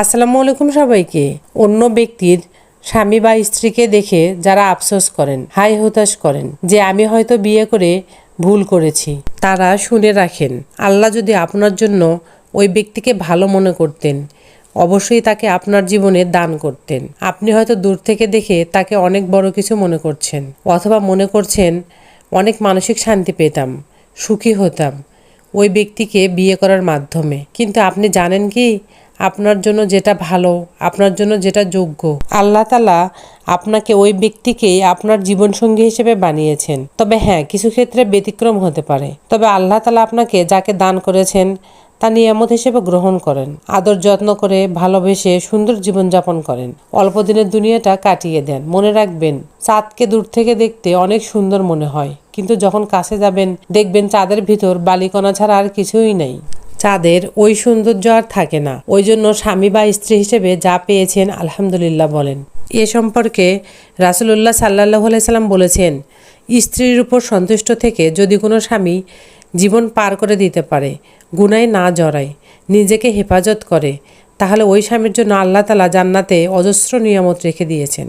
আসসালামু আলাইকুম সবাইকে। অন্য ব্যক্তির স্বামী বা স্ত্রীকে দেখে যারা আফসোস করেন, হাই হতাশ করেন যে আমি হয়তো বিয়ে করে ভুল করেছি, তারা শুনে রাখেন, আল্লাহ যদি আপনার জন্য ওই ব্যক্তিকে ভালো মনে করতেন, অবশ্যই তাকে আপনার জীবনে দান করতেন। আপনি হয়তো দূর থেকে দেখে তাকে অনেক বড় কিছু মনে করছেন, অথবা মনে করছেন অনেক মানসিক শান্তি পেতাম, সুখী হতাম ওই ব্যক্তিকে বিয়ে করার মাধ্যমে। কিন্তু আপনি জানেন কি, আপনার জন্য যেটা ভালো, আপনার জন্য যেটা যোগ্য, আল্লাহ তাআলা আপনাকে ওই ব্যক্তিকেই আপনার জীবনসঙ্গী হিসেবে বানিয়েছেন। তবে হ্যাঁ, কিছু ক্ষেত্রে ব্যতিক্রম হতে পারে। তবে আল্লাহ তাআলা আপনাকে যাকে দান করেছেন তা নিয়ামত হিসেবে গ্রহণ করেন, আদর যত্ন করে ভালোবেসে সুন্দর জীবনযাপন করেন, অল্প দিনের দুনিয়াটা কাটিয়ে দেন। মনে রাখবেন, চাঁদকে দূর থেকে দেখতে অনেক সুন্দর মনে হয়, কিন্তু যখন কাছে যাবেন দেখবেন চাঁদের ভিতর বালিকণা ছাড়া আর কিছুই নেই। চাঁদের ওই সৌন্দর্য আর থাকে না। ওই জন্য স্বামী বা স্ত্রী হিসেবে যা পেয়েছেন আলহামদুলিল্লাহ বলেন। এ সম্পর্কে রাসূলুল্লাহ সাল্লাল্লাহু আলাইহি সাল্লাম বলেছেন, স্ত্রীর উপর সন্তুষ্ট থেকে যদি কোনো স্বামী জীবন পার করে দিতে পারে, গুনায় না জড়ায়, নিজেকে হেফাজত করে, তাহলে ওই স্বামীর জন্য আল্লাহ তাআলা জান্নাতে অজস্র নিয়ামত রেখে দিয়েছেন।